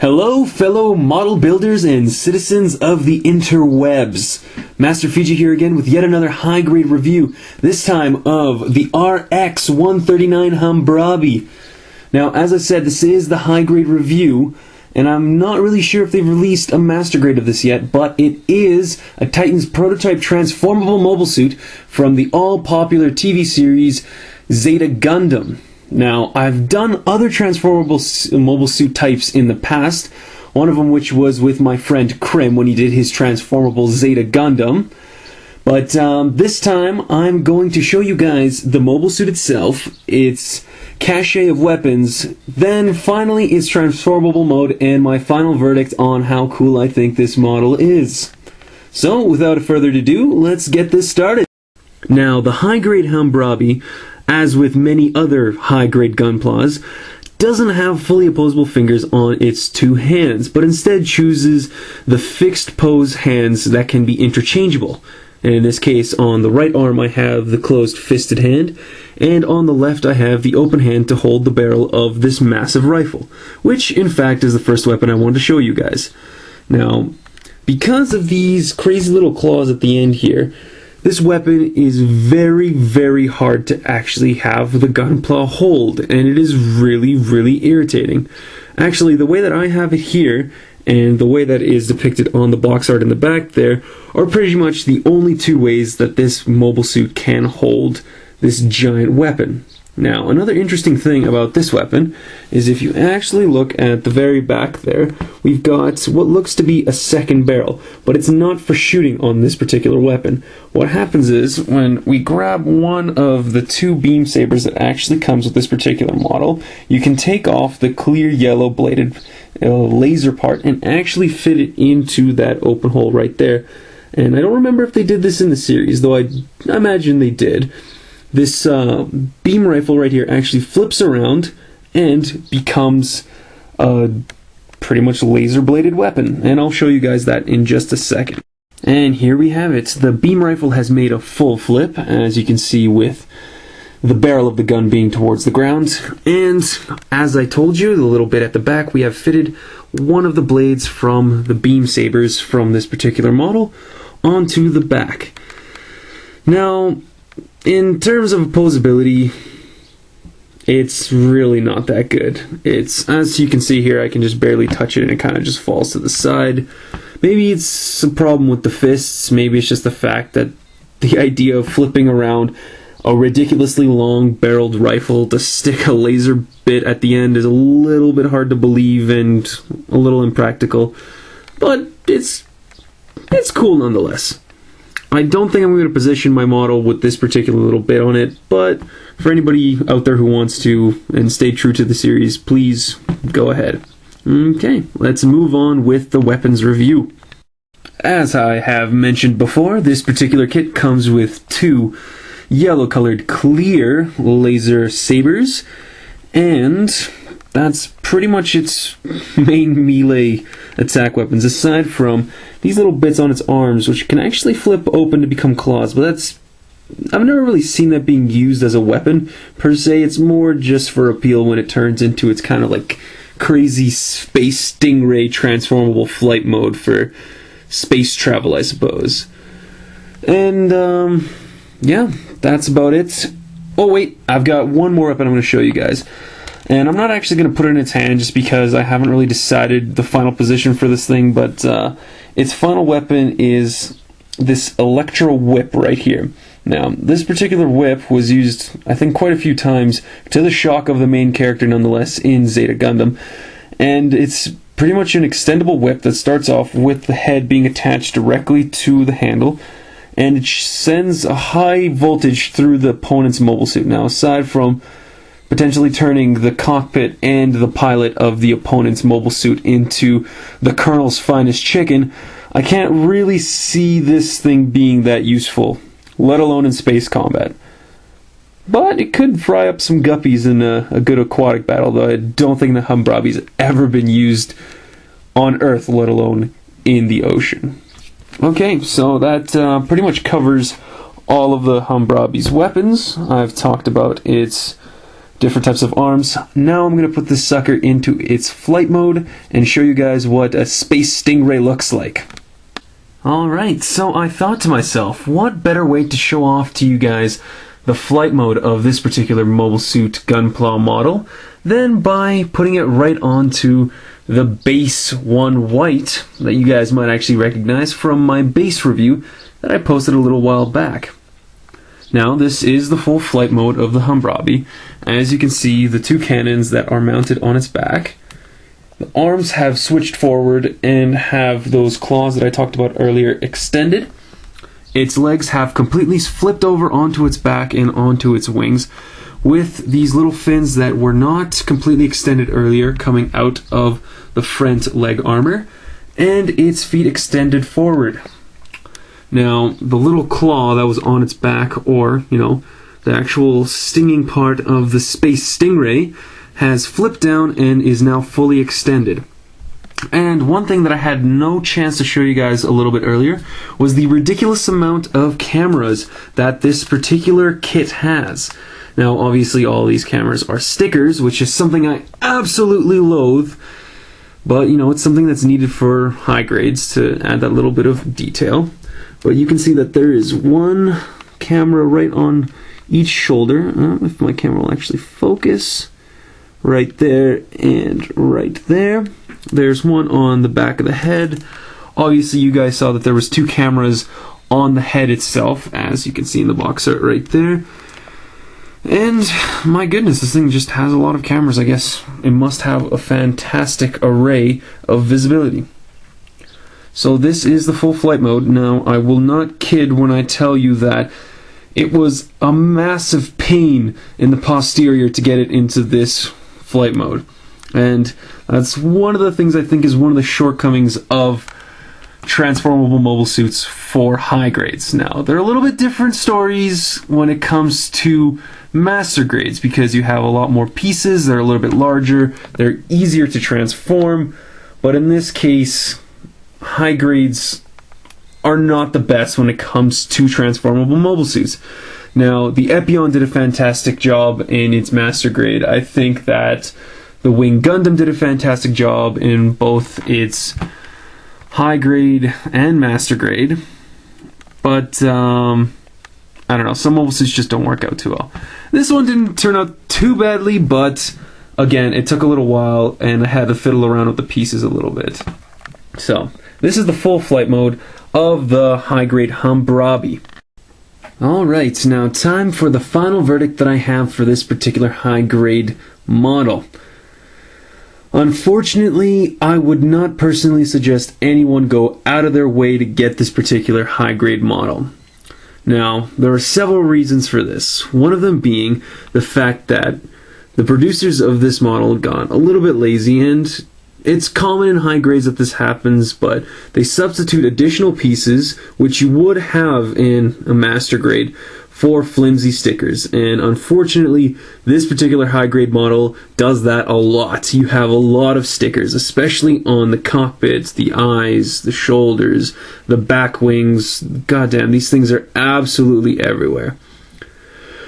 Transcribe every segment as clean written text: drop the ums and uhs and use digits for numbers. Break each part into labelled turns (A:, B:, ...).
A: Hello, fellow model builders and citizens of the interwebs. MasterFeja here again with yet another high-grade review, this time of the RX-139 Hambrabi. Now, as I said, this is the high-grade review, and I'm not really sure if they've released a master grade of this yet, but it is a Titan's prototype transformable mobile suit from the all-popular TV series Zeta Gundam. Now, I've done other transformable mobile suit types in the past, one of them which was with my friend Krim when he did his transformable Zeta Gundam. But this time, I'm going to show you guys the mobile suit itself, its cache of weapons, then finally its transformable mode, and my final verdict on how cool I think this model is. So, without further ado, let's get this started. Now, the high-grade Hambrabi, as with many other high-grade gunplas, doesn't have fully opposable fingers on its two hands, but instead chooses the fixed pose hands that can be interchangeable. And in this case, on the right arm I have the closed fisted hand, and on the left I have the open hand to hold the barrel of this massive rifle, which in fact is the first weapon I wanted to show you guys. Now, because of these crazy little claws at the end here, this weapon is very, very hard to actually have the gunpla hold, and it is really, really irritating. Actually, the way that I have it here, and the way that is depicted on the box art in the back there, are pretty much the only two ways that this mobile suit can hold this giant weapon. Now, another interesting thing about this weapon is if you actually look at the very back there, we've got what looks to be a second barrel, but it's not for shooting on this particular weapon. What happens is, when we grab one of the two beam sabers that actually comes with this particular model, you can take off the clear yellow bladed laser part and actually fit it into that open hole right there. And I don't remember if they did this in the series, though I imagine they did. This beam rifle right here actually flips around and becomes a pretty much laser-bladed weapon, and I'll show you guys that in just a second. And here we have it. The beam rifle has made a full flip, as you can see with the barrel of the gun being towards the ground, and as I told you, the little bit at the back, we have fitted one of the blades from the beam sabers from this particular model onto the back. Now, in terms of opposability, it's really not that good. It's, as you can see here, I can just barely touch it and it kind of just falls to the side. Maybe it's a problem with the fists, maybe it's just the fact that the idea of flipping around a ridiculously long barreled rifle to stick a laser bit at the end is a little bit hard to believe and a little impractical, but it's cool nonetheless. I don't think I'm going to position my model with this particular little bit on it, but for anybody out there who wants to and stay true to the series, please go ahead. Okay, let's move on with the weapons review. As I have mentioned before, this particular kit comes with two yellow-colored clear laser sabers, and that's pretty much its main melee attack weapons, aside from these little bits on its arms, which can actually flip open to become claws, but I've never really seen that being used as a weapon, per se. It's more just for appeal when it turns into its kind of like crazy space stingray transformable flight mode for space travel, I suppose. And, yeah, that's about it. Oh wait, I've got one more weapon I'm going to show you guys. And I'm not actually going to put it in its hand just because I haven't really decided the final position for this thing, but its final weapon is this electro whip right here. Now, this particular whip was used, I think, quite a few times, to the shock of the main character nonetheless, in Zeta Gundam. And it's pretty much an extendable whip that starts off with the head being attached directly to the handle, and it sends a high voltage through the opponent's mobile suit. Now, aside from potentially turning the cockpit and the pilot of the opponent's mobile suit into the Colonel's finest chicken, I can't really see this thing being that useful, let alone in space combat. But it could fry up some guppies in a good aquatic battle, though I don't think the Hambrabi's ever been used on Earth, let alone in the ocean. Okay, so that pretty much covers all of the Hambrabi's weapons. I've talked about its different types of arms. Now I'm going to put this sucker into its flight mode and show you guys what a Space Stingray looks like. Alright, so I thought to myself, what better way to show off to you guys the flight mode of this particular mobile suit Gunpla model than by putting it right onto the base one white that you guys might actually recognize from my base review that I posted a little while back. Now this is the full flight mode of the Hambrabi. As you can see, the two cannons that are mounted on its back. The arms have switched forward and have those claws that I talked about earlier extended. Its legs have completely flipped over onto its back and onto its wings, with these little fins that were not completely extended earlier coming out of the front leg armor, and its feet extended forward. Now, the little claw that was on its back, or, the actual stinging part of the Space Stingray, has flipped down and is now fully extended. And one thing that I had no chance to show you guys a little bit earlier was the ridiculous amount of cameras that this particular kit has. Now, obviously, all these cameras are stickers, which is something I absolutely loathe. But, it's something that's needed for high grades to add that little bit of detail. But you can see that there is one camera right on each shoulder. If my camera will actually focus. Right there and right there. There's one on the back of the head. Obviously, you guys saw that there was two cameras on the head itself, as you can see in the box art right there. And my goodness, this thing just has a lot of cameras. I guess it must have a fantastic array of visibility. So this is the full flight mode. Now, I will not kid when I tell you that it was a massive pain in the posterior to get it into this flight mode. And that's one of the things I think is one of the shortcomings of transformable mobile suits for high grades. Now, they're a little bit different stories when it comes to master grades, because you have a lot more pieces, they're a little bit larger, they're easier to transform, but in this case, high grades are not the best when it comes to transformable mobile suits. Now, the Epion did a fantastic job in its master grade. I think that the Wing Gundam did a fantastic job in both its high grade and master grade, but I don't know, some mobile suits just don't work out too well. This one didn't turn out too badly, but again, it took a little while and I had to fiddle around with the pieces a little bit. So, this is the full flight mode of the high grade Hambrabi. Alright, now time for the final verdict that I have for this particular high grade model. Unfortunately, I would not personally suggest anyone go out of their way to get this particular high grade model. Now, there are several reasons for this. One of them being the fact that the producers of this model got a little bit lazy, and it's common in high grades that this happens, but they substitute additional pieces, which you would have in a master grade, for flimsy stickers. And unfortunately, this particular high grade model does that a lot. You have a lot of stickers, especially on the cockpits, the eyes, the shoulders, the back wings. Goddamn, these things are absolutely everywhere.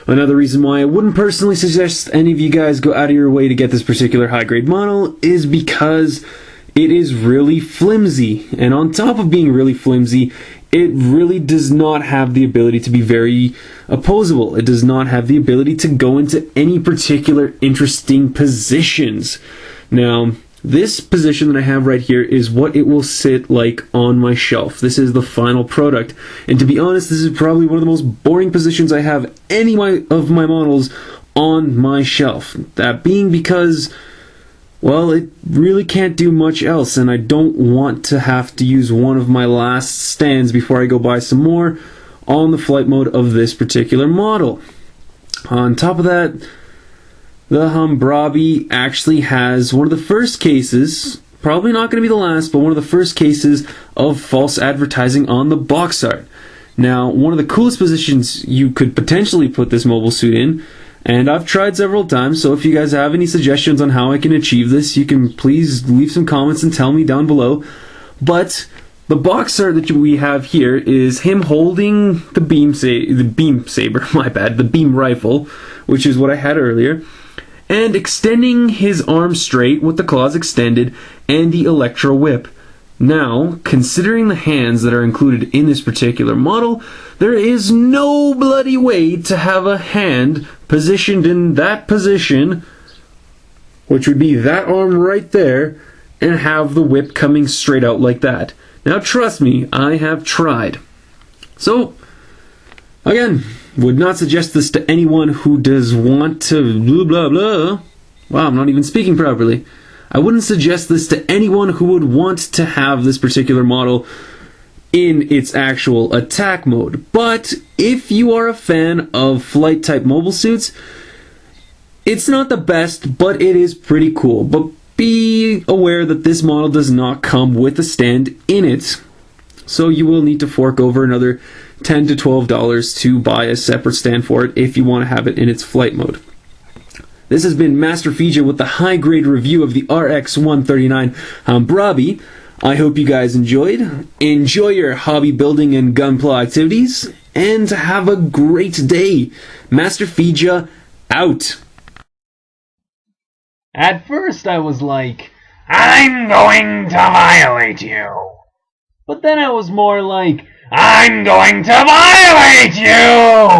A: Another reason why I wouldn't personally suggest any of you guys go out of your way to get this particular high grade model is because it is really flimsy. And on top of being really flimsy, it really does not have the ability to be very opposable. It does not have the ability to go into any particular interesting positions. Now, this position that I have right here is what it will sit like on my shelf. This is the final product. And to be honest, this is probably one of the most boring positions I have any of my models on my shelf. That being because, well, it really can't do much else, and I don't want to have to use one of my last stands before I go buy some more on the flight mode of this particular model. On top of that, the Hambrabi actually has one of the first cases, probably not going to be the last, but one of the first cases of false advertising on the box art. Now, one of the coolest positions you could potentially put this mobile suit in, and I've tried several times, so if you guys have any suggestions on how I can achieve this, you can please leave some comments and tell me down below. But the box art that we have here is him holding the beam saber, my bad, the beam rifle, which is what I had earlier. and extending his arm straight with the claws extended and the electro whip. Now, considering the hands that are included in this particular model, there is no bloody way to have a hand positioned in that position, which would be that arm right there, and have the whip coming straight out like that. Now trust me, I have tried. So, again, would not suggest this to anyone who does want to blah blah blah. Wow, I'm not even speaking properly. I wouldn't suggest this to anyone who would want to have this particular model in its actual attack mode. But if you are a fan of flight type mobile suits, it's not the best, but it is pretty cool. But be aware that this model does not come with a stand in it, so you will need to fork over another $10 to $12 to buy a separate stand for it if you want to have it in its flight mode. This has been MasterFeja with the high-grade review of the RX-139 Hambrabi. I hope you guys enjoyed. Enjoy your hobby building and gunpla activities, and have a great day. MasterFeja out. At first I was like, I'm going to violate you. But then I was more like, I'm going to violate you!